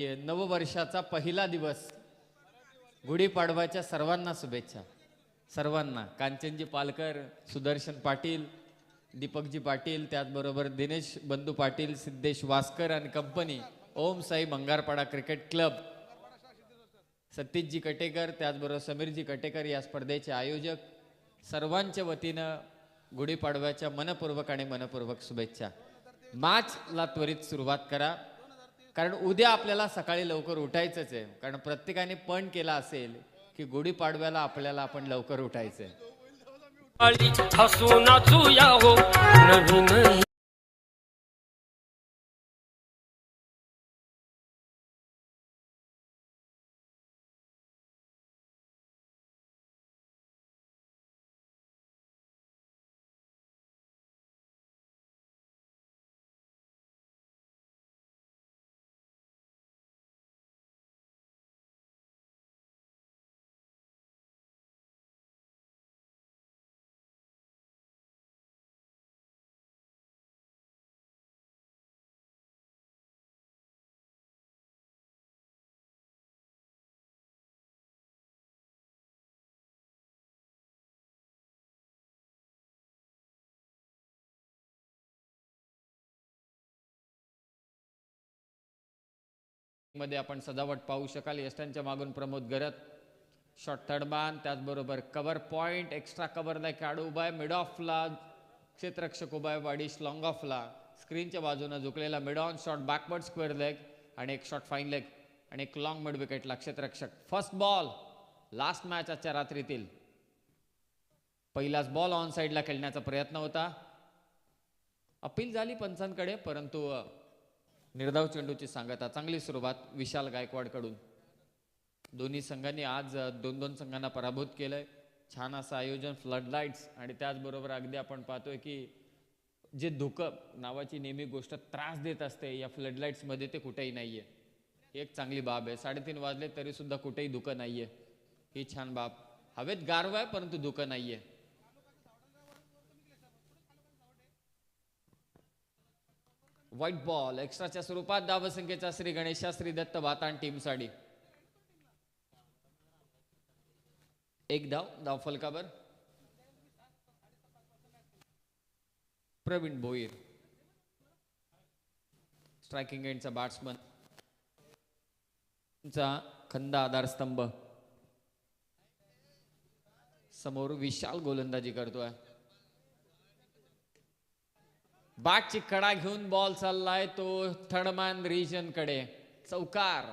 नववर्षाचा पहिला दिवस, गुढीपाडव्याच्या सर्वांना शुभेच्छा. सर्वांना, कांचनजी पालकर, सुदर्शन पाटील, दीपकजी पाटील, त्याचबरोबर दिनेश बंधू पाटील, सिद्धेश वास्कर आणि कंपनी, ओम साई मंगारपाडा क्रिकेट क्लब, सतीशजी कटेकर, त्याचबरोबर समीरजी कटेकर या स्पर्धेचे आयोजक, सर्वांच्या वतीनं गुढीपाडव्याच्या मनपूर्वक आणि मनपूर्वक शुभेच्छा. मॅचला त्वरित सुरुवात करा, कारण उद्या आपल्याला सकाळी लवकर उठायचंच आहे. कारण प्रत्येकाने पण केला असेल की गुढीपाडव्याला आपल्याला आपण लवकर उठायचंय. हसू नाचू या हो नवीन मध्ये आपण सजावट पाहू शकाल. यष्टांच्या मागून प्रमोद गरत, शॉर्ट थर्ड मॅन, त्याचबरोबर कव्हर पॉइंट, एक्स्ट्रा कव्हरला खेळाडू उभा आहे. मिड ऑफला क्षेत्ररक्षक उभा आहे. वाडीश लॉंग ऑफला स्क्रीनच्या बाजूने झुकलेला mid on shot, backward square leg आणि एक शॉट फाईन लेग आणि एक लॉंग मिड विकेटला क्षेत्ररक्षक. फर्स्ट बॉल, लास्ट मॅच आजच्या रात्रीतील पहिलाच बॉल ऑन साईडला खेळण्याचा प्रयत्न होता. अपील झाली पंचांकडे, परंतु निर्धाव चेंडूची सांगता. चांगली सुरुवात विशाल गायकवाड कडून. दोन्ही संघांनी आज दोन संघांना पराभूत केलंय. छान असं आयोजन, फ्लड लाईट्स आणि त्याचबरोबर अगदी आपण पाहतोय की जे धुकं नावाची नेहमी गोष्ट त्रास देत असते, या फ्लड लाईट्स मध्ये ते कुठेही नाहीये. एक चांगली बाब आहे. 3:30 वाजले तरी सुद्धा कुठेही धुकं नाहीये, ही छान बाब. हवेत गारवा आहे परंतु धुकं नाहीये. व्हाईट बॉल एक्स्ट्राच्या स्वरूपात धावसंख्येचा श्री गणेशा श्री दत्त वातान टीम साठी. एक धाव फलकावर प्रवीण भोईर, स्ट्रायकिंग एंडचा बॅट्समन, खंद आधारस्तंभ. समोर विशाल गोलंदाजी करतोय. बॅटची कडा घेऊन बॉल चाललाय तो थर्डमॅन रिजन कडे. चौकार.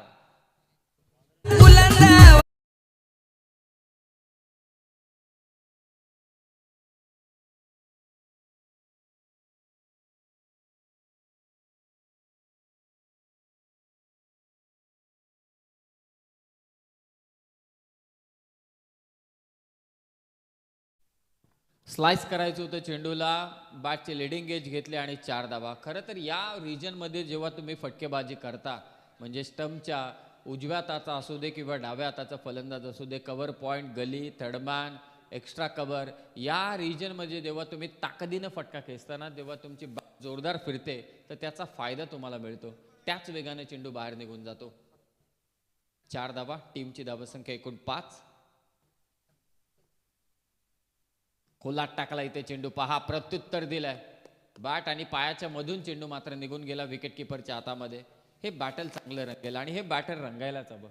स्लाइस करायचं होतं चेंडूला, बॅटचे लिडिंग एज घेतले आणि 4 धावा. खरं तर या रिजन मध्ये जेव्हा तुम्ही फटकेबाजी करता, म्हणजे स्टंपच्या उजव्या हाताचा असू दे किंवा डाव्या हाताचा फलंदाज असू दे, कव्हर पॉइंट, गली, थर्डमॅन, एक्स्ट्रा कव्हर, या रिजन मध्ये जेव्हा तुम्ही ताकदीनं फटका खेचताना तेव्हा तुमची जोरदार फिरते, तर त्याचा फायदा तुम्हाला मिळतो. त्याच वेगाने चेंडू बाहेर निघून जातो. 4 धावा, टीमची धावसंख्या एकूण 5. खोलात टाकला इथे चेंडू. पहा, प्रत्युत्तर दिलंय. बॅट आणि पायाच्या मधून चेंडू मात्र निघून गेला विकेट किपरच्या हातामध्ये. हे बॅटल चांगलं रंगेल आणि हे बॅटर रंगायलाच हवं.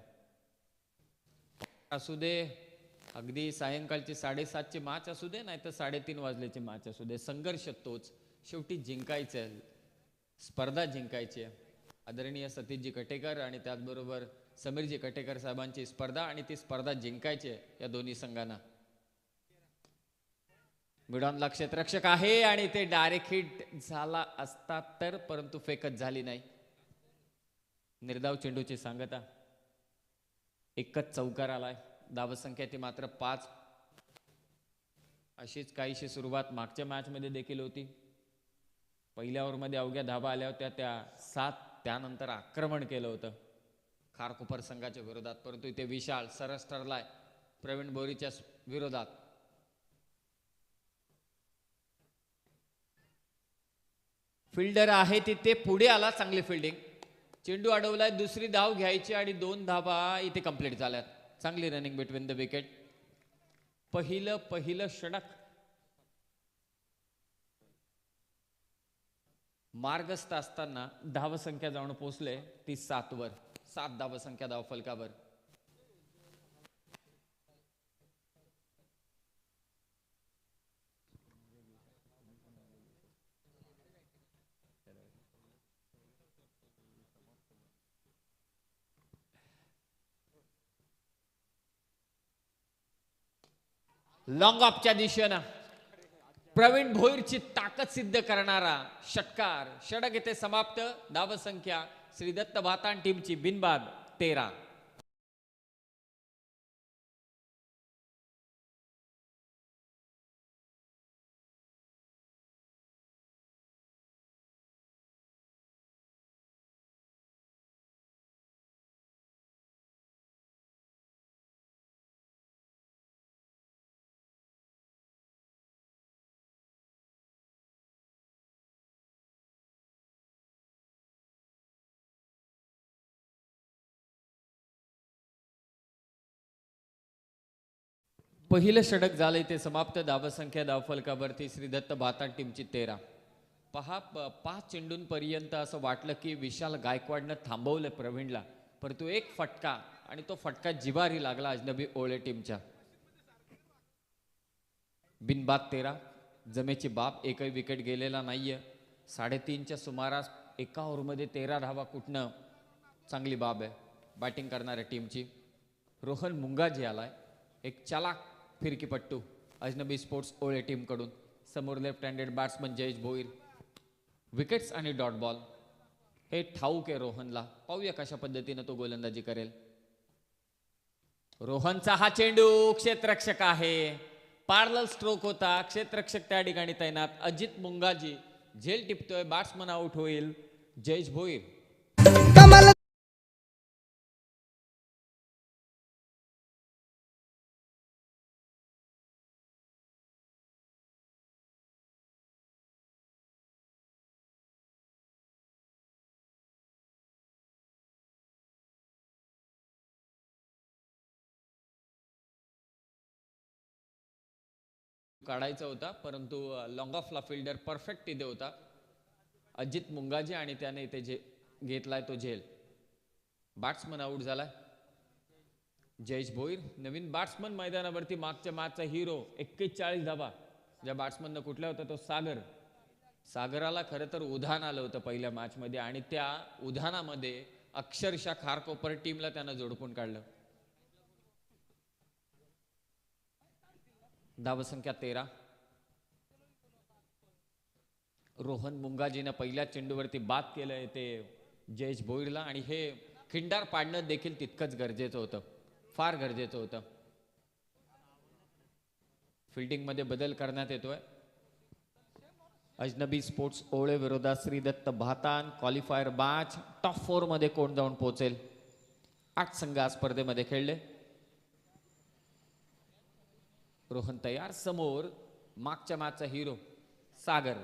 असू दे अगदी सायंकाळची 7:30ची मॅच असू दे, नाही तर 3:30 वाजल्याची मॅच असू दे, संघर्ष तोच. शेवटी जिंकायचं, स्पर्धा जिंकायची. आदरणीय सतीशजी कटेकर आणि त्याचबरोबर समीरजी कटेकर साहेबांची स्पर्धा, आणि ती स्पर्धा जिंकायची या दोन्ही संघांना. मिडॉनला क्षेत्ररक्षक आहे आणि ते डायरेक्ट हिट झाला असता तर, परंतु फेकच झाली नाही. निर्धाव चेंडूची सांगता. एकच चौकार आलाय. धावसंख्या ती मात्र 5. अशीच काहीशी सुरुवात मागच्या मॅच मध्ये देखील होती. पहिल्या ओव्हरमध्ये अवघ्या धावा आल्या होत्या त्या 7. त्यानंतर आक्रमण केलं होतं खारकुपर संघाच्या विरोधात, परंतु इथे विशाल सरस ठरलाय प्रवीण बोरीच्या विरोधात. फिल्डर आहे तिथे पुढे आला. चांगली फिल्डिंग. चेंडू अडवलाय, दुसरी धाव घ्यायची आणि 2 धावा इथे कंप्लीट झाल्यात. चांगली रनिंग बिटवीन द विकेट. पहिलं षटक मार्गस्थ असताना धावसंख्या जाऊन पोहोचले ती 7 वर. 7 धावसंख्या धावफलकावर. लॉंग ऑफच्या दिशेनं प्रवीण भोईरची ताकद सिद्ध करणारा षटकार. षटक येथे समाप्त. धावसंख्या श्री दत्त भातान टीमची बिनबाद 13. पहिलं षटक झालंय ते समाप्त. धावसंख्या धावफलकावरती श्री दत्त भातान टीमची 13. पहा 5 चेंडूंपर्यंत असं वाटलं की विशाल गायकवाडनं थांबवलं प्रवीणला, परंतु एक फटका आणि तो फटका जिवारी लागला अजनबी ओळे टीमच्या. बिनबाद 13. जमेची बाब. एकही विकेट गेलेला नाहीये. 3.5च्या सुमारास एका ओव्हरमध्ये 13 धावा कुठनं, चांगली बाब आहे बॅटिंग करणाऱ्या टीमची. रोहन मुंगाजी आलाय, एक चालाक फिरकीपट्टू अजनबी स्पोर्ट्स ओळे टीम कडून. समोर left handed batsman Jayesh Bhoir. Wickets आणि डॉट बॉल हे ठाऊक आहे रोहनला. पाहूया कशा पद्धतीने तो गोलंदाजी करेल. रोहनचा हा चेंडू क्षेत्ररक्षक आहे. पार्लल स्ट्रोक होता. क्षेत्ररक्षक त्या ठिकाणी तैनात. अजित मुंगाजी झेल टिपतोय. बॅट्समन आउट होईल. जयेश भोईर. काढायचा होता, परंतु लॉंग ऑफला फिल्डर परफेक्ट इथे होता अजित मुंगाजी आणि त्याने इथे घेतलाय तो झेल. बॅट्समन आउट झालाय जयेश भोईर. नवीन बॅट्समन मैदानावरती. मागच्या मॅचचा हिरो. 41 धावा ज्या बॅट्समननं कुठला होता तो सागर. सागराला खरं तर उधाण आलं होतं पहिल्या मॅचमध्ये आणि त्या उधाणामध्ये अक्षरशः खारकोपर टीमला त्यानं जोडपून काढलं. धावसंख्या 13. रोहन मुंगाजीनं पहिल्या चेंडूवरती बाद केलंय ते जयेश भोईरला आणि हे खिंडार पाडणं देखील तितकंच गरजेचं होतं. फार गरजेचं होतं. फिल्डिंग मध्ये बदल करण्यात येतोय. अजनबी स्पोर्ट्स ओळे विरोधात श्री दत्त भातान. क्वालिफायर मॅच टॉप 4 मध्ये कोण जाऊन पोहोचेल. 8 संघ आज स्पर्धेमध्ये खेळले. रोहन तयार. समोर मागच्या मॅचचा हिरो सागर.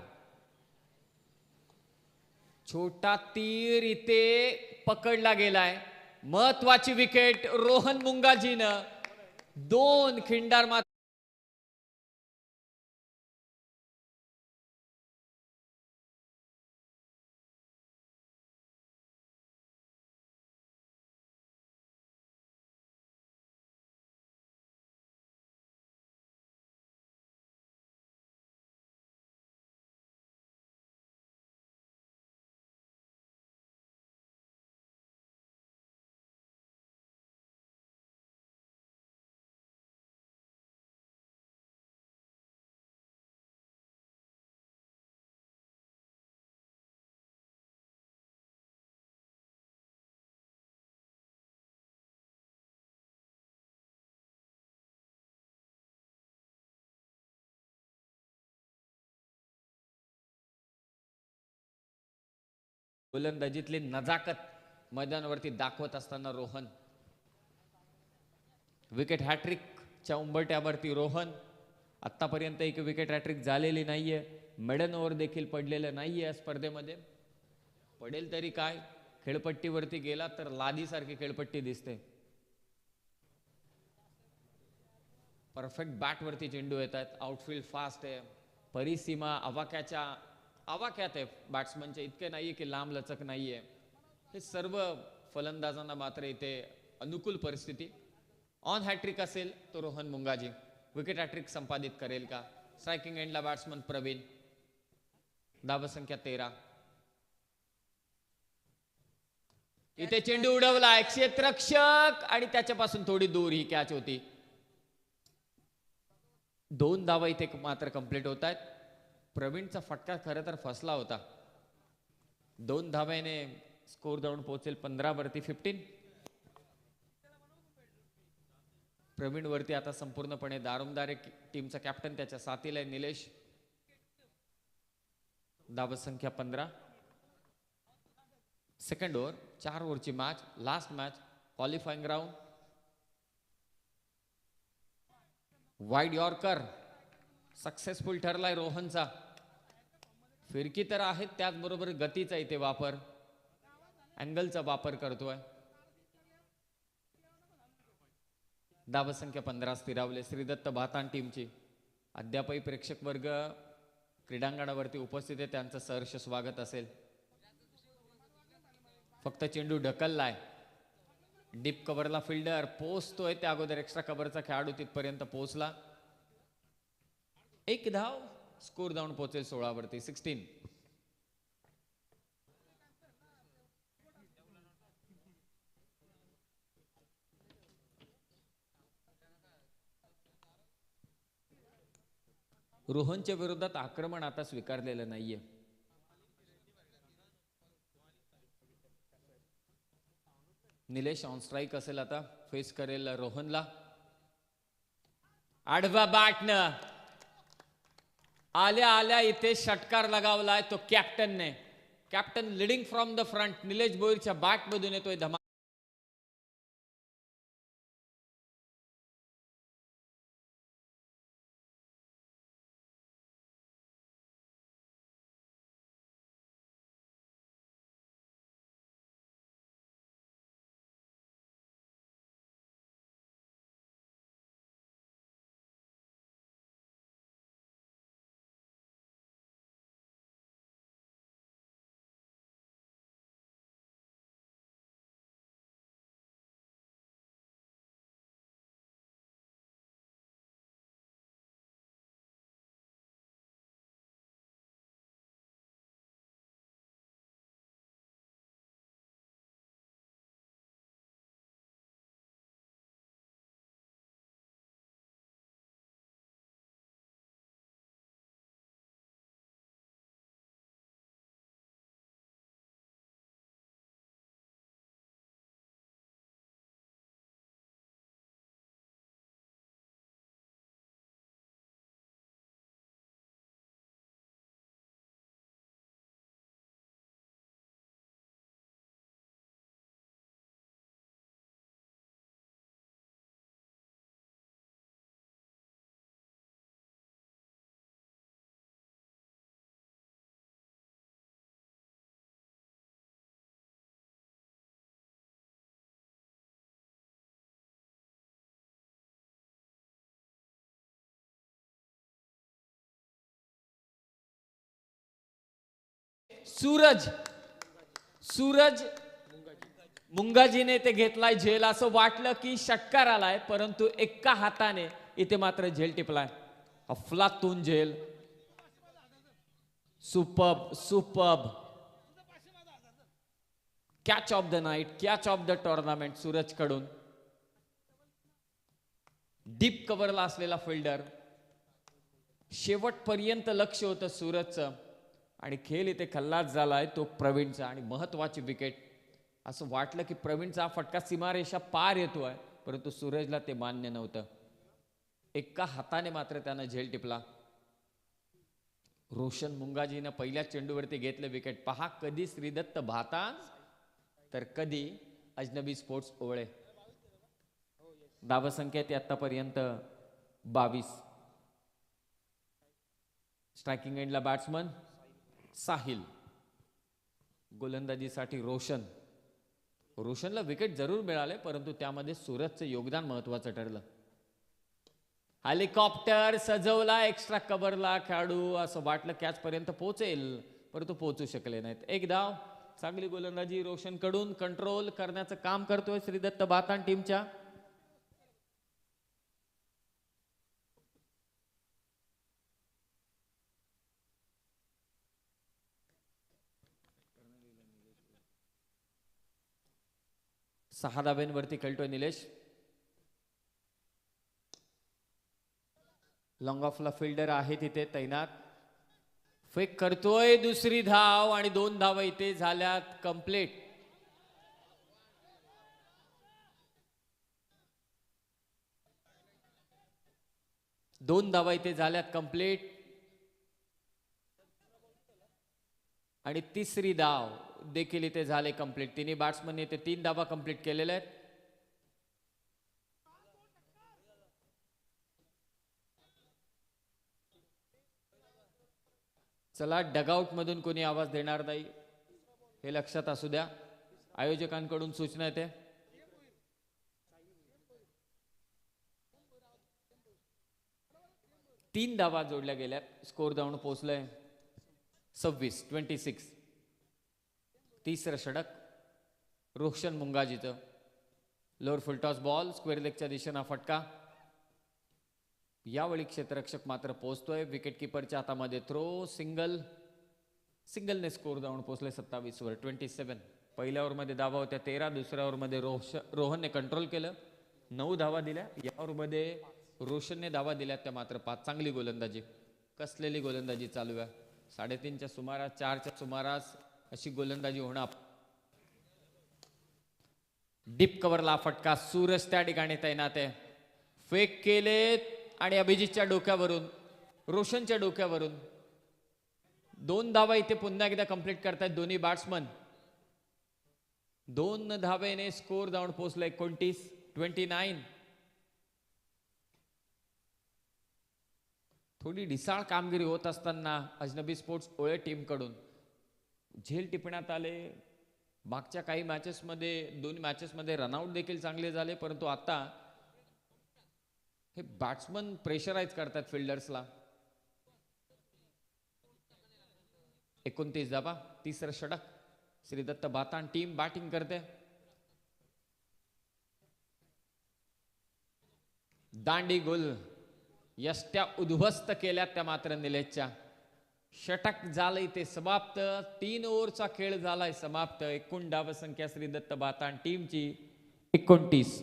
छोटा तीर इथे पकडला गेलाय. महत्वाची विकेट रोहन मुंगाजीनं. 2 खिंडार मात्र गोलंदाजीतली नजाकत मैदानावरती दाखवत असताना रोहन. विकेट हॅट्रिकच्या उंबरट्यावरती रोहन. आतापर्यंत एक विकेट हॅट्रिक झालेली नाहीये. मेडन ओव्हर देखील पडलेलं नाहीये या स्पर्धेमध्ये. पडेल तरी काय, खेळपट्टीवरती गेला तर लादीसारखी खेळपट्टी दिसते. परफेक्ट बॅटवरती चेंडू येत आहेत. आउटफील्ड फास्ट आहे. परिसीमा आवाक्यात आहे बॅट्समनच्या. इतके नाहीये की लांब लचक नाहीये. हे सर्व फलंदाजांना मात्र इथे अनुकूल परिस्थिती. ऑन हॅट्रिक असेल तो रोहन मुंगाजी. विकेट हॅट्रिक संपादित करेल का? स्ट्रायकिंग एंडला बॅट्समन प्रवीण. धावसंख्या 13. इथे चेंडू उडवला क्षेत्ररक्षक आणि त्याच्यापासून थोडी दूर ही कॅच होती. 2 धावा इथे मात्र कंप्लीट होत आहेत. प्रवीणचा फटका खरं तर फसला होता. 2 धाव्याने स्कोर जाऊन पोहोचेल 15 वरती 15. प्रवीण वरती आता संपूर्णपणे दारोमदार टीमचा कॅप्टन त्याच्या साथीला आहे निलेश. धावसंख्या 15. सेकंड ओव्हर, 4 ओव्हरची match, last match, qualifying round. Wide yorker successful ठरलाय रोहनचा. फिरकी तर आहेत, त्याचबरोबर गतीचा इथे वापर, अँगलचा वापर करतोय. धावसंख्या 15 स्थिरावले. श्रीदत्त भातान टीमची अद्यापही प्रेक्षक वर्ग क्रीडांगणावरती उपस्थित आहे. त्यांचं सहर्ष स्वागत असेल. फक्त चेंडू ढकललाय. डीप कव्हरला फिल्डर पोहोचतोय. त्या अगोदर एक्स्ट्रा कव्हरचा खेळाडू तिथपर्यंत पोहोचला. 1 धाव, स्कोर जाऊन पोहोचेल 16 वरती 16. रोहनच्या विरोधात आक्रमण आता स्वीकारलेलं नाहीये. निलेश ऑन स्ट्राईक असेल, आता फेस करेल रोहनला. आडवा बॅटनं आल्या आल्या इथे षटकार लगावलाय तो कॅप्टनने. Captain leading from the front. Nilesh बोईरच्या बॅट मधून येतोय धमा. सूरज मुंगाजीने ते घेतलाय झेल. असं वाटलं की षटकार आलाय, परंतु एका हाताने इथे मात्र झेल टिपलाय. अफलातून झेल. Superb catch of the night, catch of the tournament Suraj कडून. डीप कव्हरला असलेला फिल्डर. शेवटपर्यंत लक्ष होतं सूरजचं आणि खेळ इथे खल्लास झालाय तो प्रवीणचा. आणि महत्वाची विकेट. असं वाटलं की प्रवीणचा फटका सीमारेषा पार येतोय, परंतु सूरजला ते मान्य नव्हतं. एका हाताने मात्र त्यानं झेल टिपला. रोशन मुंगाजीनं पहिल्या चेंडूवरती घेतलं विकेट. पहा, कधी श्रीदत्त भातान तर कधी अजनबी स्पोर्ट्स ओवळे. धावसंख्या ती आतापर्यंत 22. स्ट्रायकिंग एंडला बॅट्समन साहिल. गोलंदाजीसाठी रोशन. रोशनला विकेट जरूर मिळाले, परंतु त्यामध्ये सूरजचं योगदान महत्वाचं ठरलं. हेलिकॉप्टर सजवला एक्स्ट्रा कव्हरला, खेळाडू असं वाटलं कॅच पर्यंत पोहोचेल, परंतु पोहोचू शकले नाहीत. एक धाव. चांगली गोलंदाजी रोशन कडून, कंट्रोल करण्याचं काम करतोय श्रीदत्त बातान टीमच्या. सहा धाब्यांवरती खेळतोय निलेश. लॉंग ऑफला फिल्डर आहे तिथे तैनात. फेक करतोय, दुसरी धाव आणि 2 धावा इथे झाल्यात कंप्लीट. दोन धावा इथे झाल्यात कंप्लीट आणि तिसरी धाव देखील इथे झाले कंप्लीट. तिन्ही बॅट्समन इथे 3 धावा कंप्लीट केलेल्या आहेत. चला, डगआउट मधून कोणी आवाज देणार नाही हे लक्षात असू द्या. आयोजकांकडून सूचना येते. तीन धावा जोडल्या गेल्यात. स्कोर जाऊन पोहोचलंय 26. तिसरं षटक रोशन मुंगाजीचं. लोअर फुलटॉस बॉल, स्क्वेअर लेगच्या दिशेनं फटका. यावेळी क्षेत्ररक्षक मात्र पोहोचतोय. विकेट किपरच्या हातामध्ये थ्रो. सिंगलने स्कोर जाऊन पोहोचले 27 वर. 27. पहिल्या ओव्हरमध्ये धावा होत्या 13. दुसऱ्या ओव्हरमध्ये रोहनने कंट्रोल केलं, 9 धावा दिल्या. या ओव्हरमध्ये रोशनने धावा दिल्या त्या मात्र 5. चांगली गोलंदाजी, कसलेली गोलंदाजी चालू आहे. 3:30च्या सुमारास, 4च्या सुमारास अशी गोलंदाजी होणार. डीप कव्हरला फटका. सूरज त्या ठिकाणी तैनात आहे. फेक केलेत आणि अभिजितच्या डोक्यावरून, रोशनच्या डोक्यावरून 2 धावा इथे पुन्हा एकदा कंप्लीट करतायत दोन्ही बॅट्समन. 2 धावेने स्कोर जाऊन पोहोचले 29. थोडी ढिसाळ कामगिरी होत असताना अजनबी स्पोर्ट्स ओळे टीमकडून झेल टिपण्यात आले. मागच्या काही मॅचेसमध्ये, 2 मॅचेसमध्ये रनआउट देखील चांगले झाले, परंतु आता हे बॅट्समन प्रेशराईज करतात फिल्डर्सला. 29 धावा. तिसरं षटक. श्रीदत्त बातान टीम बॅटिंग करते. दांडी गुल यष्ट्या उद्ध्वस्त केल्या त्या मात्र निलेशच्या. षटक झालंय ते समाप्त. 3 ओव्हरचा खेळ झालाय समाप्त. एकूण धावसंख्या श्रीदत्त बातान टीमची 29.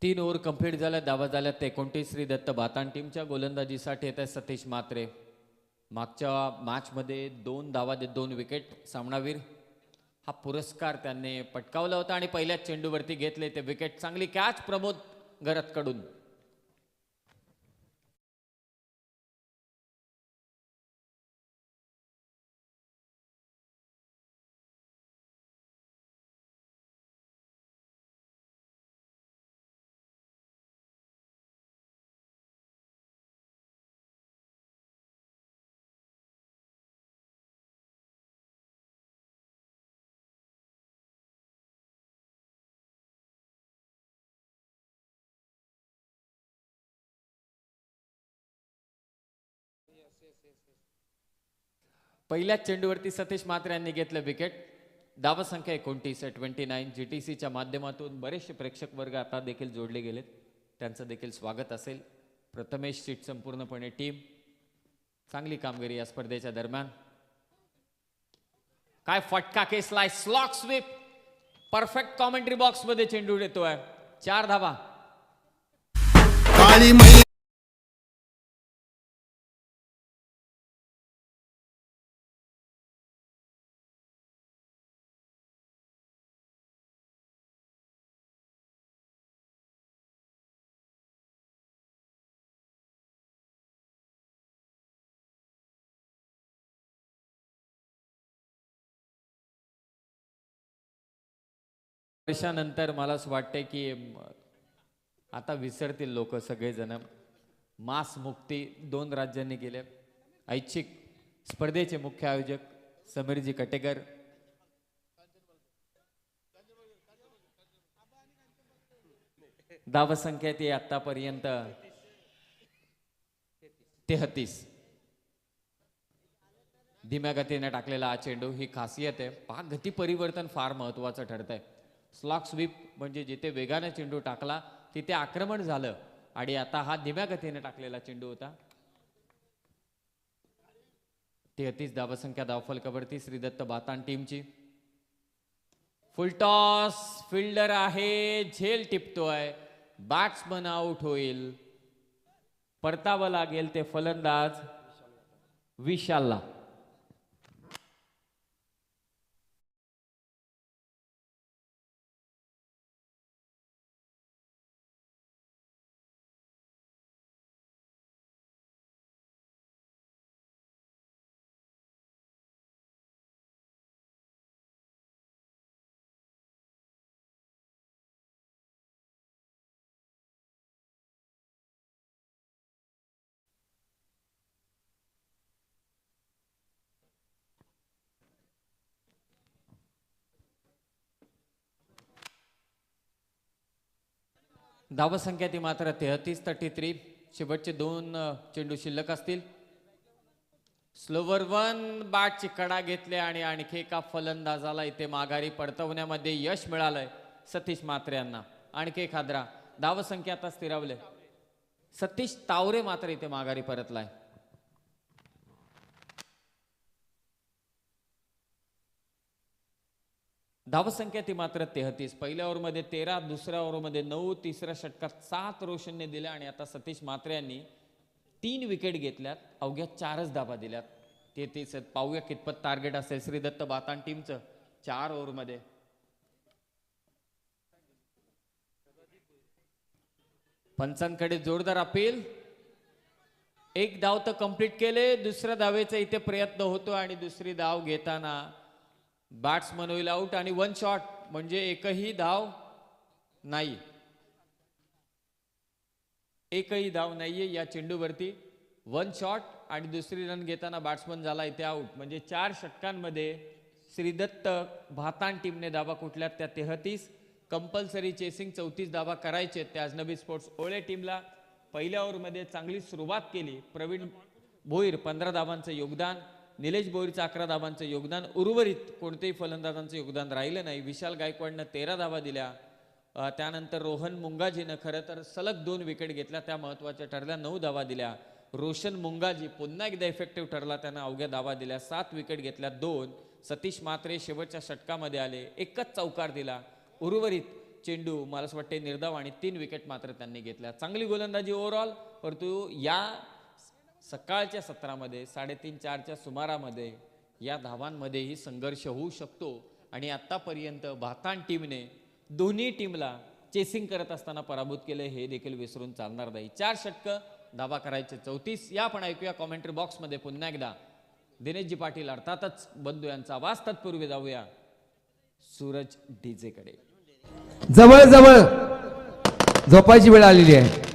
तीन ओव्हर कंप्लीट झाल्या. धावा झाल्या 29. श्रीदत्त बातान टीमच्या गोलंदाजीसाठी येत आहे सतीश म्हात्रे. मागच्या मॅचमध्ये 2 धावा देत 2 विकेट. सामनावीर हा पुरस्कार त्यांनी पटकावला होता आणि पहिल्याच चेंडूवरती घेतले ते विकेट. चांगली कॅच प्रमोद गरतकडून. पहिल्याच चेंडूवरती सतीश म्हात्रे यांनी घेतलं विकेट. धावसंख्या 29 आहे 29. जीटीसीच्या माध्यमातून बरेचसे प्रेक्षक वर्ग आता देखील जोडले गेलेत, त्यांचं देखील स्वागत असेल. प्रथमेश सीट संपूर्णपणे टीम चांगली कामगिरी या स्पर्धेच्या दरम्यान. काय फटका केसलाय, slog sweep, perfect commentary box मध्ये चेंडू येतोय. 4 धावा. काळी मै वर्षानंतर मला असं वाटतंय की आता विसरतील लोक सगळेजण. मास मुक्ती 2 राज्यांनी केले. ऐच्छिक स्पर्धेचे मुख्य आयोजक समीरजी कटेकर, धावसंख्या ती आतापर्यंत 33. धीम्या गतीने टाकलेला हा चेंडू ही खासियत आहे. पहा गती परिवर्तन फार महत्वाचं ठरतंय. स्लॉक स्वीप म्हणजे जिथे वेगाने चेंडू टाकला तिथे आक्रमण झालं आणि आता हा धीम्या गतीने टाकलेला चेंडू होता. 33 धावसंख्या धावफलकावरती श्रीदत्त बातान टीमची. फुलटॉस, फिल्डर आहे, झेल टिपतोय, बॅट्समन आउट होईल. परतावं लागेल ते फलंदाज विशालला. धावसंख्या ती मात्र 33-33. शेवटचे 2 चेंडू शिल्लक असतील. स्लोवर 1, बॅटची कडा घेतले आणि आणखी एका फलंदाजाला इथे माघारी परतवण्यामध्ये यश मिळालंय सतीश म्हात्रे यांना. आणखी एक हादरा. धावसंख्या आता स्थिरावले. सतीश तावरे मात्र इथे माघारी परतलाय. धावसंख्या ती मात्र 33. पहिल्या ओव्हरमध्ये 13, दुसऱ्या ओव्हरमध्ये 9, तिसऱ्या षटकात 7 रोशनने दिल्या आणि आता सतीश म्हात्रे यांनी 3 विकेट घेतल्यात, अवघ्या 4च धावा दिल्यात. 33. पाहूया कितपत टार्गेट असेल श्रीदत्त बातान टीमचं 4 ओव्हरमध्ये. पंचांकडे जोरदार अपील. 1 धाव तर कंप्लीट केले. दुसऱ्या धावेचा इथे प्रयत्न होतो आणि दुसरी धाव घेताना बॅट्समन होईल आउट आणि 1 शॉट म्हणजे एकही धाव नाही. एकही धाव नाहीये या चेंडूवरती. 1 शॉट आणि दुसरी रन घेताना बॅट्समन झाला इथे आउट. म्हणजे 4 षटकांमध्ये श्रीदत्त भातान टीमने धावा कुठल्या त्या 33. कंपल्सरी चेसिंग 34 धावा करायचे त्या अजनबी स्पोर्ट्स ओळे टीमला. पहिल्या ओव्हरमध्ये चांगली सुरुवात केली. प्रवीण भोईर 15 धावांचं योगदान, निलेश भोईरचं 11 धावांचं योगदान. उर्वरित कोणतेही फलंदाजांचं योगदान राहिलं नाही. विशाल गायकवाडनं 13 धावा दिल्या. त्यानंतर रोहन मुंगाजीनं खरं तर सलग 2 विकेट घेतल्या, त्या महत्त्वाच्या ठरल्या. 9 धावा दिल्या. रोशन मुंगाजी पुन्हा एकदा इफेक्टिव्ह ठरला, त्यानं अवघ्या धावा दिल्या. 7 विकेट घेतल्या. 2. सतीश म्हात्रे शेवटच्या षटकामध्ये आले, एकच चौकार दिला. उर्वरित चेंडू मला असं वाटते निर्धाव आणि 3 विकेट मात्र त्यांनी घेतल्या. चांगली गोलंदाजी ओव्हरऑल. परंतु या सकाळच्या सत्रामध्ये 3:30-4च्या सुमारामध्ये या धावांमध्येही संघर्ष होऊ शकतो आणि आतापर्यंत भातान टीमने दोन्ही टीमला चेसिंग करत असताना पराभूत केले, हे देखील विसरून चालणार नाही. 4 षटकं, धावा करायचे 34. या आपण ऐकूया कॉमेंट्री बॉक्समध्ये पुन्हा एकदा दिनेशजी पाटील अर्थातच बंधू यांचा आवाज. तत्पूर्वी जाऊया सूरज डीजे कडे. जवळ जवळ झोपायची वेळ आलेली आहे.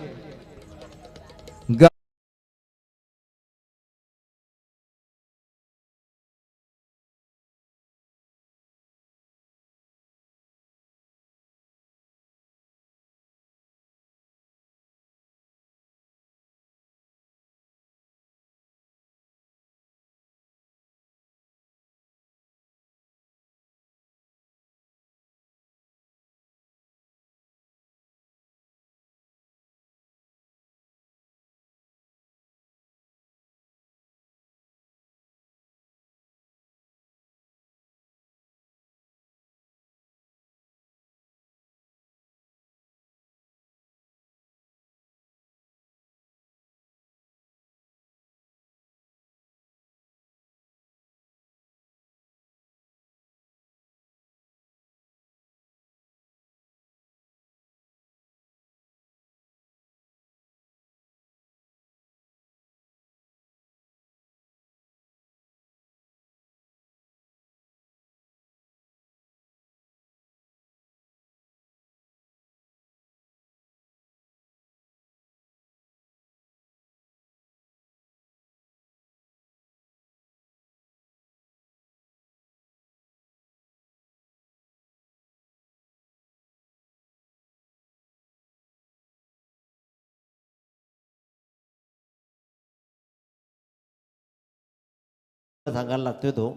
सांगायला लागतोय तो.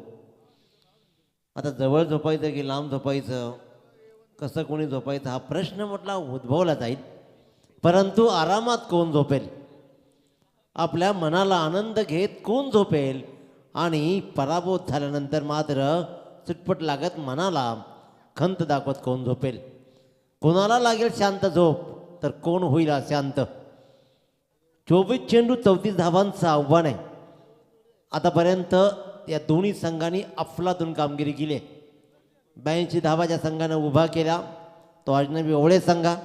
आता जवळ झोपायचं की लांब झोपायचं, कसं कोणी झोपायचं हा प्रश्न म्हटला उद्भवला जाईल. परंतु आरामात कोण झोपेल, आपल्या मनाला आनंद घेत कोण झोपेल, आणि पराभूत झाल्यानंतर मात्र चुटपट लागत मनाला खंत दाखवत कोण झोपेल. कोणाला लागेल शांत झोप तर कोण होईल अशांत. 24 चेंडू 34 धावांचं आव्हान आहे. आतापर्यंत या दोन्ही संघांनी अफलातून कामगिरी केली आहे. 82 धावा ज्या संघानं उभा केला तो अजनबी ओवळे संघा.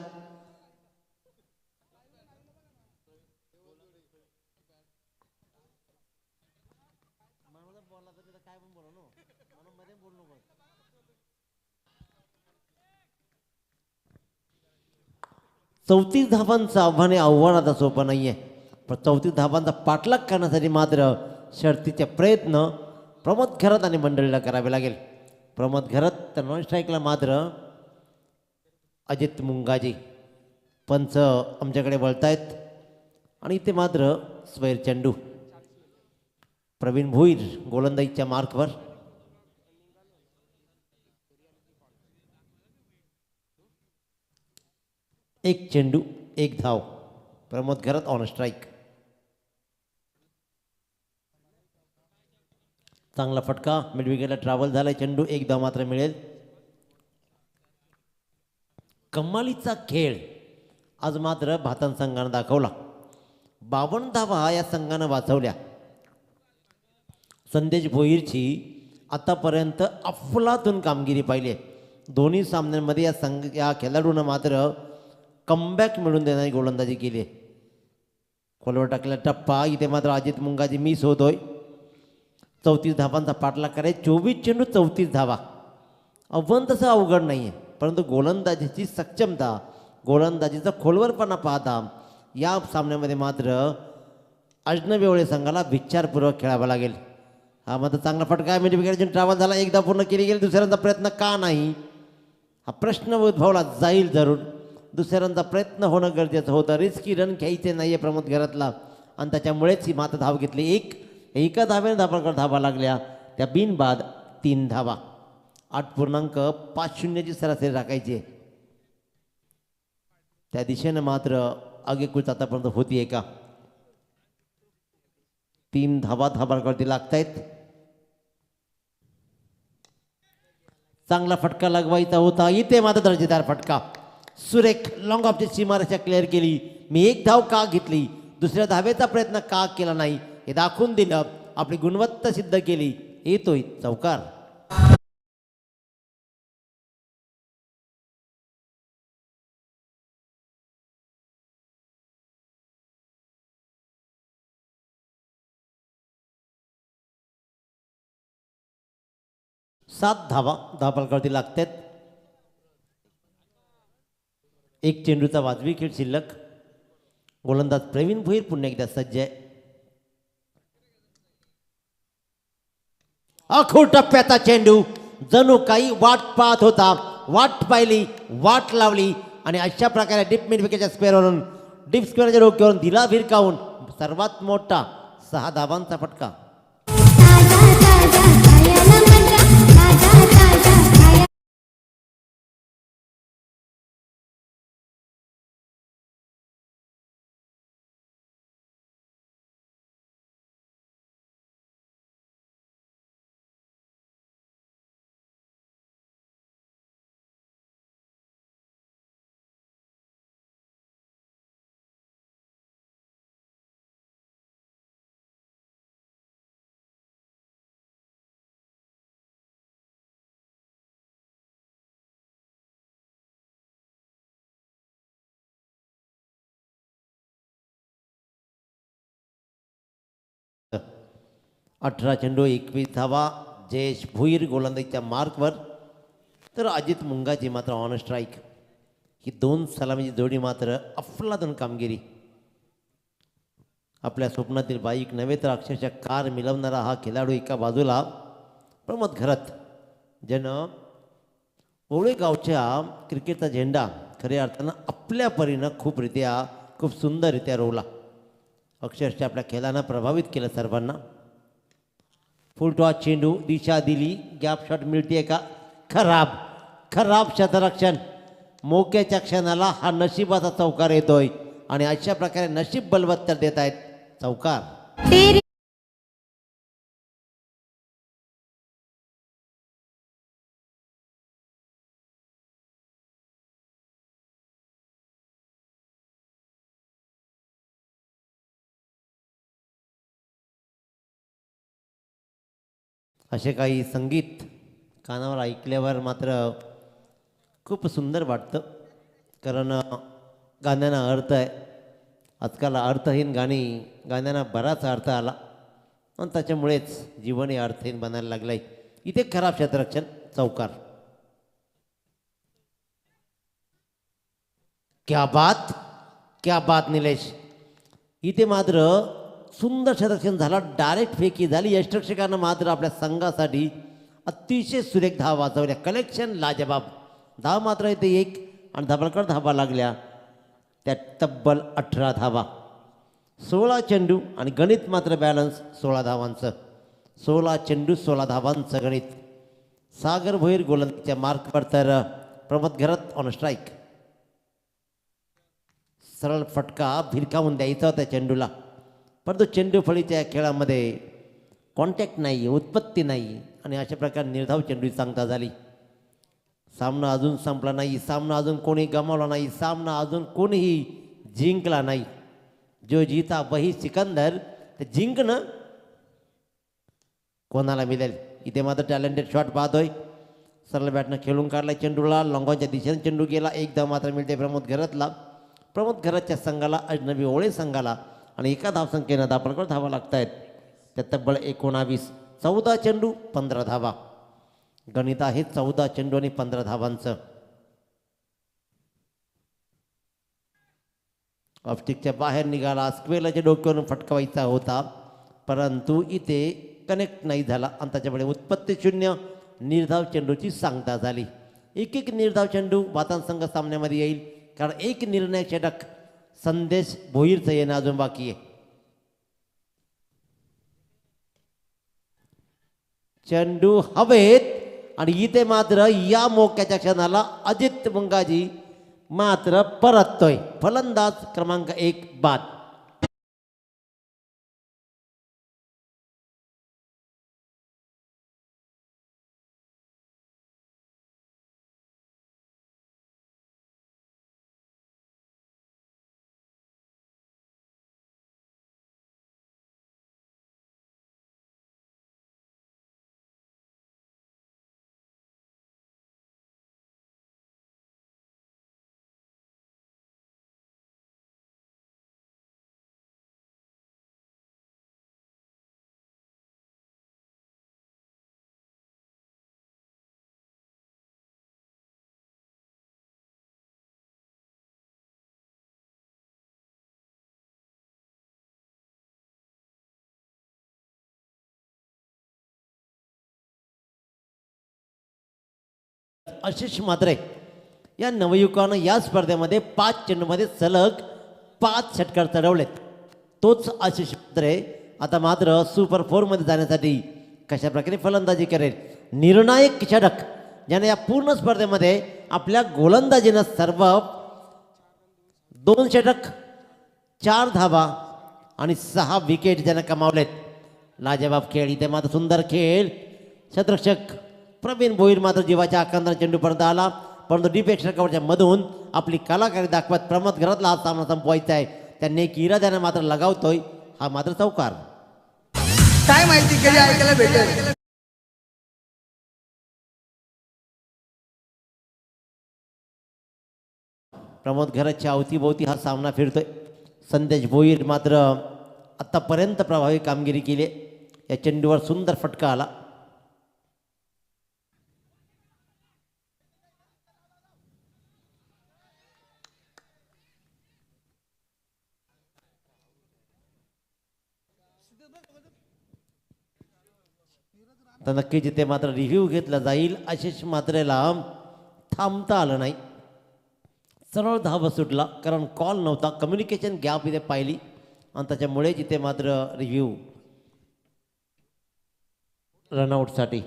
चौतीस धावांचं आव्हान हे आव्हान आता सोपं नाही आहे. पण 34 धावांचा पाठलाग करण्यासाठी मात्र शर्तीचे प्रयत्न प्रमोद घरत आणि मंडळीला करावे लागेल. प्रमोद घरत तर नॉन स्ट्राईकला मात्र अजित मुंगाजी. पंच आमच्याकडे वळतायत आणि इथे मात्र स्वैर चेंडू. प्रवीण भोईर गोलंदाजीच्या मार्कवर. एक चेंडू एक धाव. प्रमोद घरत ऑन स्ट्राईक. चांगला फटका मिड विकेटला ट्रॅव्हल झाला. चेंडू एक धाव मात्र मिळेल. कमालीचा खेळ आज मात्र भातन संघानं दाखवला. 52 धावा या संघानं वाचवल्या. संदेश भोईरची आतापर्यंत अफलातून कामगिरी पाहिली आहे. दोन्ही सामन्यांमध्ये या खेळाडूनं मात्र कमबॅक मिळून देणारी गोलंदाजी केली आहे. खोलवर टाकलेला टप्पा इथे मात्र अजित मुंगाजी मिस होतोय. 34 धावांचा पाठलाग करायचा. 24 चेंडू 34 धावा. आव्हान तसं अवघड नाही आहे, परंतु गोलंदाजीची सक्षमता, गोलंदाजीचा खोलवरपणा पाहता या सामन्यामध्ये मात्र अजनबी ओवळे संघाला विचारपूर्वक खेळावा लागेल. हा मात्र चांगला फटका आहे. मिड विकेटची ट्रॅव्हल झाला. एकदा पूर्ण केली गेली. दुसऱ्यांदा प्रयत्न का नाही हा प्रश्न उद्भवला जाईल जरूर. दुसऱ्यांदा प्रयत्न होणं गरजेचं होतं. रिस्की रन घ्यायचे नाही आहे प्रमोद घरातला आणि त्याच्यामुळेच ही मात्र धाव घेतली. एका धावेने धावा लागल्या. त्या बिनबाद 3 धावा. 8.50 सरासरी राखायची. त्या दिशेनं मात्र आगेकूच आतापर्यंत होतीये का. 3 धावा धाबांवरती लागतायत. चांगला फटका लगवायचा होता. इथे मात्र दर्जेदार फटका. सुरेख लॉंग ऑफची सीमारेषा क्लिअर केली. मी एक धाव का घेतली, दुसऱ्या धावेचा प्रयत्न का केला नाही हे दाखवून दिलं. आपली गुणवत्ता सिद्ध केली. येतोय चौकार. सात धावा धावफलकावरती लागतात. एक चेंडूचा वाजवी खेळ शिल्लक. गोलंदाज प्रवीण भोईर पुन्हा एकदा सज्ज आहे. आखो टप्प्याचा चेंडू जणू काही वाट पाहत होता. वाट पाहिली, वाट लावली आणि अशा प्रकारे डीप मिड विकेटच्या स्क्वेअरवरून, डीप स्क्वेअरच्या डोक्यावरून दिला भिरकावून सर्वात मोठा 6 धावांचा फटका. अठरा चेंडू 21 धावा. जयेश भोईर गोलंदाजीच्या मार्कवर तर अजित मुंगाजी मात्र ऑन स्ट्राईक. ही 2 सलामीची जोडी मात्र अफलातून कामगिरी. आपल्या स्वप्नातील बाईक नव्हे तर अक्षरशः कार मिळवणारा हा खेळाडू एका बाजूला प्रमोद घरत, ज्यानं ओवळे गावच्या क्रिकेटचा झेंडा खऱ्या अर्थानं आपल्या परीनं खूप सुंदररित्या रोवला. अक्षरशः आपल्या खेळानं प्रभावित केलं सर्वांना. फुलटॉस चेंडू दिशा दिली, गॅप शॉट मिळते का? खराब. खराब क्षेत्ररक्षण. मोक्याच्या क्षणाला हा नशिबाचा चौकार येतोय आणि अशा प्रकारे नशीब बलवत्तर देत आहेत चौकार. असे काही संगीत कानावर ऐकल्यावर मात्र खूप सुंदर वाटतं, कारण गाण्यांना अर्थ आहे. आजकाल अर्थहीन गाण्यांना बराच अर्थ आला आणि त्याच्यामुळेच जीवन हे अर्थहीन बनायला लागलं आहे. इथे खराब क्षेत्ररक्षण चौकार. क्या बात निलेश. इथे मात्र सुंदर क्षेत्ररक्षण झाला, डायरेक्ट फेकी झाली. यष्टरक्षकानं मात्र आपल्या संघासाठी अतिशय सुरेख धावा वाचवल्या. कलेक्शन लाजबाब. धाव मात्र इथे 1 आणि धबलकर धावा लागल्या त्या तब्बल 18 धावा. 16 चेंडू आणि गणित मात्र बॅलन्स 16 धावांचं. 16 चेंडू 16 धावांचं गणित. सागर भोईर गोलंदाजीच्या मार्कवर तर प्रमोद घरत ऑन स्ट्राईक. सरळ फटका भिरकावून द्यायचा होता चेंडूला, परंतु चेंडू फळीच्या खेळामध्ये कॉन्टॅक्ट नाही, उत्पत्ती नाही आणि अशा प्रकारे निर्धाव चेंडूची सांगता झाली. सामना अजून संपला नाही, सामना अजून कोणी गमावला नाही, सामना अजून कोणीही जिंकला नाही. जो जीता वही सिकंदर. ते जिंकणं कोणाला मिळेल. इथे मात्र टॅलेंटेड शॉट पाहतोय. सरळ बॅटनं खेळून काढला चेंडूला, लॉंगॉनच्या दिशेने चेंडू गेला. एकदा मात्र मिळते प्रमोद घरतला. प्रमोद घरतच्या संघाला अजनबी ओळे संघाला आणि एका धावसंख्येनं धापलकर धावा लागत आहेत त्या तब्बल 19. 14 चेंडू 15 धावा. गणित आहे 14 चेंडू आणि 15 धावांचं. ऑफस्टिकच्या बाहेर निघाला, स्क्वेअरच्या डोक्यावरून फटकवायचा होता, परंतु इथे कनेक्ट नाही झाला आणि त्याच्यामुळे उत्पत्ती 0. निर्धाव चेंडूची सांगता झाली. एक निर्धाव चेंडू वातान संघ सामन्यामध्ये येईल, कारण एक निर्णय षटक संदेश भोईरचं येणं अजून बाकी आहे. चेंडू हवेत आणि इथे मात्र या मोक्याच्या क्षणाला अजित मुंगाजी मात्र परततोय. फलंदाज क्रमांक 1 बाद. आशिष म्हात्रे या नवयुवकानं या स्पर्धेमध्ये 5 चेंडूमध्ये सलग 5 षटकार चढवलेत. तोच आशिष म्हात्रे आता मात्र सुपर 4मध्ये जाण्यासाठी कशा प्रकारे फलंदाजी करेल. निर्णायक षटक ज्याने या पूर्ण स्पर्धेमध्ये आपल्या गोलंदाजीनं सर्व 2 षटक 4 धावा आणि 6 विकेट ज्यानं कमावलेत. लाजवाब खेळ. इथे मात्र सुंदर खेळ. क्षेत्ररक्षक प्रवीण भोईर मात्र जीवाच्या आकांताने चेंडूपर्यंत आला, परंतु डीप एक्स्ट्रा कव्हरच्या मधून आपली कलाकारी दाखवत प्रमोद घरतला हा सामना संपवायचा आहे. त्यांनी एक इराद्याने मात्र लगावतोय. हा मात्र चौकार. काय माहिती कधी ऐकायला भेटेल. प्रमोद घरतच्या अवतीभोवती हा सामना फिरतोय. संदेश भोईर मात्र आतापर्यंत प्रभावी कामगिरी केली. या चेंडूवर सुंदर फटका आला. तर नक्कीच इथे मात्र रिव्ह्यू घेतला जाईल. आशिष म्हात्रेला थांबता आलं नाही, सरळ धाव सुटला, कारण कॉल नव्हता. कम्युनिकेशन गॅप इथे पाहिली आणि त्याच्यामुळेच इथे मात्र रिव्ह्यू रनआउटसाठी.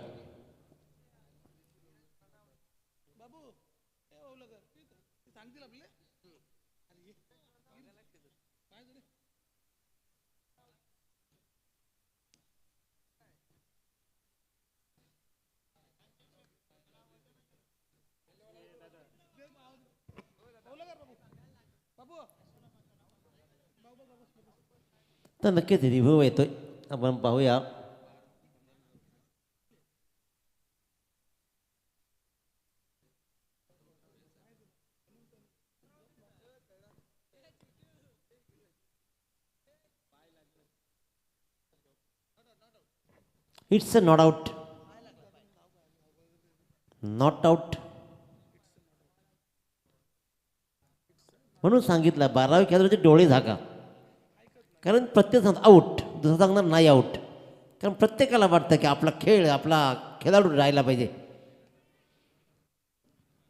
तर नक्कीच रिव्ह्यू येतोय, आपण पाहूया. It's a not out. Not out म्हणून सांगितलं 12व्या खेळाडूचे डोळे झाका, कारण प्रत्येक सांगतो आऊट, दुसरं सांगणार नाही आऊट. कारण प्रत्येकाला वाटतं की आपला खेळ, आपला खेळाडू राहायला पाहिजे.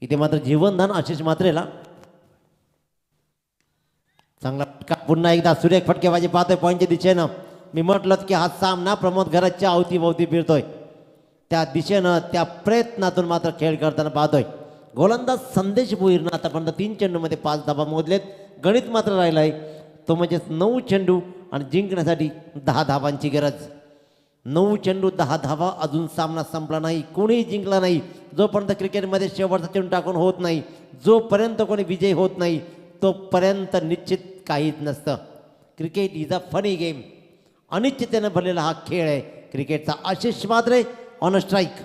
इथे मात्र जीवनदान आशिष मात्रेला. चांगला फटका पुन्हा एकदा सुरेख फटकेबाजी पाहतोय पॉईंटच्या दिशेनं. मी म्हटलं की हा सामना प्रमोद घराच्या अवतीभोवती फिरतोय, त्या दिशेनं त्या प्रयत्नातून मात्र खेळ करताना पाहतोय. गोलंदाज संदेश भोईरनं आतापर्यंत 3 चेंडूमध्ये 5 धाबा मोजलेत. गणित मात्र राहिलं आहे तो म्हणजे 9 चेंडू आणि जिंकण्यासाठी 10 धाबांची गरज. 9 चेंडू 10 धावा. अजून सामना संपला नाही, कोणीही जिंकला नाही. जोपर्यंत क्रिकेटमध्ये शेवटचा चेंडू टाकून होत नाही, जोपर्यंत कोणी विजय होत नाही, तोपर्यंत निश्चित काहीच नसतं. Cricket is a funny game. अनिश्चिततेनं भरलेला हा खेळ आहे क्रिकेटचा. Ashish Matre on a strike.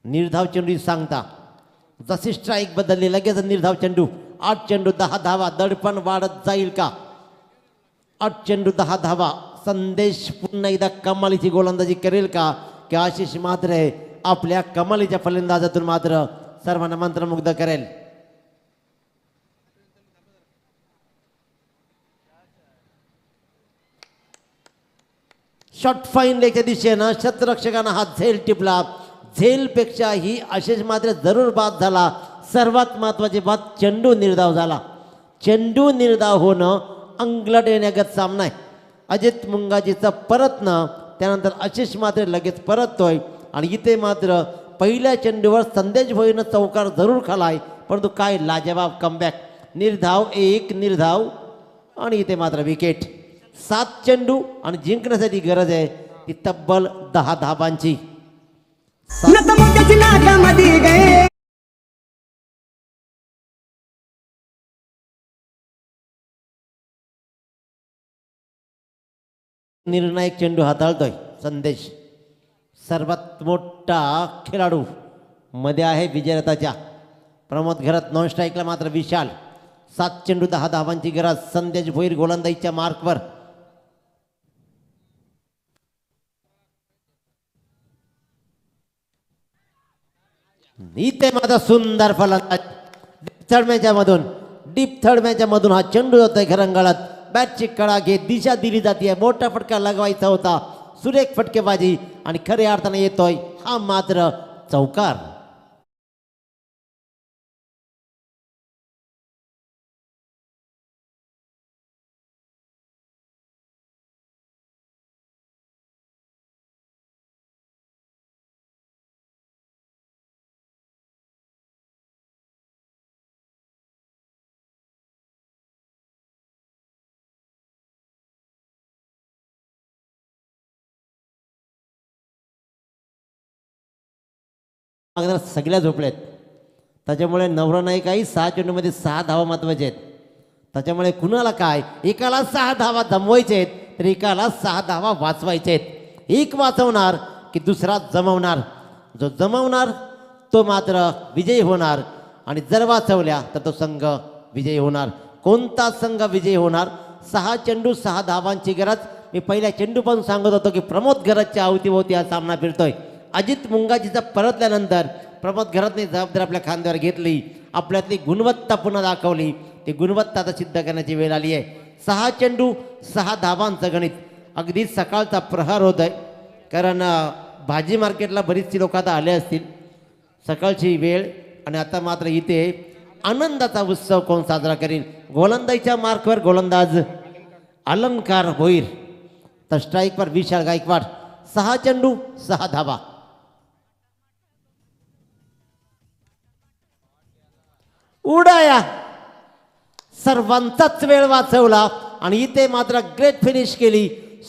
निर्धाव चेंडू सांगता जशी स्ट्राईक बदलली लगेच निर्धाव चेंडू. 8 चेंडू 10 धावा. दडपण वाढत जाईल का? 8 चेंडू 10 धावा. संदेश पुन्हा एकदा कमालीची गोलंदाजी करेल का? की आशिष मात्र आपल्या कमालीच्या फलंदाजातून मात्र सर्वांना मंत्रमुग्ध करेल. शॉट फाईन लेगच्या दिशेनं शतरक्षकांना हा झेल टिपला. झेलपेक्षा ही आशिष मात्र जरूर बाद झाला. सर्वात महत्त्वाची बात चेंडू निर्धाव झाला. चेंडू निर्धाव होणं अंगलट येण्यागत सामना आहे. अजित मुंगाजीचा परतनं, त्यानंतर आशिष मात्र लगेच परततोय. आणि इथे मात्र पहिल्या चेंडूवर संदेश भोईरनं चौकार जरूर खालाय, परंतु काय लाजवाब कमबॅक. निर्धाव 1 निर्धाव आणि इथे मात्र विकेट. 7 चेंडू आणि जिंकण्यासाठी गरज आहे ती तब्बल 10 धाबांची. निर्णायक चेंडू हाताळतोय संदेश. सर्वात मोठा खेळाडू मध्ये आहे विजयरथाच्या. प्रमोद घरात नॉन स्ट्राईकला मात्र विशाल. 7 चेंडू 10 धावांची गरज. संदेश भोईर गोलंदाजीच्या मार्कवर. इथे मात्र सुंदर फलंदाज. डीप थर्ड मॅच्या मधून हा चेंडू जातोय घरंगळत. बॅटची कळा घेत दिशा दिली जाते. मोठा फटका लगवायचा होता. सुरेख फटकेबाजी आणि खऱ्या अर्थाने येतोय हा मात्र चौकार. सगळ्या झोपल्यात, त्याच्यामुळे नवरा नाही काही. 6 चेंडूमध्ये 6 धावा महत्वाचे आहेत. त्याच्यामुळे कुणाला काय, एकाला 6 धावा जमवायचे आहेत तर एकाला 6 धावा वाचवायचे आहेत. एक वाचवणार की दुसरा जमवणार. जो जमवणार तो मात्र विजयी होणार आणि जर वाचवल्या तर तो संघ विजयी होणार. कोणता संघ विजयी होणार? 6 चेंडू 6 धावांची गरज. मी पहिल्या चेंडूपासून सांगत होतो की प्रमोद घराच्या अवतीभोवती हा सामना फिरतोय. अजित मुंगाजीचा परतल्यानंतर प्रमोद घरातने जबाबदारी आपल्या खांद्यावर घेतली. आपल्यातली गुणवत्ता पुन्हा दाखवली. ती गुणवत्ता आता सिद्ध करण्याची वेळ आली आहे. 6 चेंडू 6 धावांचं गणित. अगदी सकाळचा प्रहार होत आहे, कारण भाजी मार्केटला बरीचशी लोक आता आले असतील. सकाळची वेळ आणि आता मात्र इथे आनंदाचा उत्सव कोण साजरा करेल? गोलंदाजीच्या मार्कवर गोलंदाज अलंकार भोईर. तर स्ट्राईकवर विशाल गायकवाड. 6 चेंडू 6 धावा. उडाया सर्वांचाच वेळ वाचवला आणि इथे मात्र ग्रेट फिनिश केली.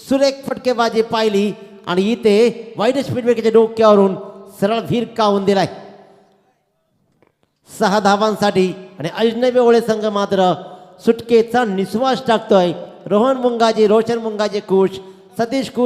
सुरेख फटकेबाजी पाहिली आणि इथे वाईड स्पीड ब्रेकच्या डोक्यावरून सरळ भिरकावून दिलाय 6 धावांसाठी. आणि अजनबी ओळे संघ मात्र सुटकेचा निश्वास टाकतोय. रोहन मुंगाजी, रोशन मुंगाजी खुश, सतीश खुश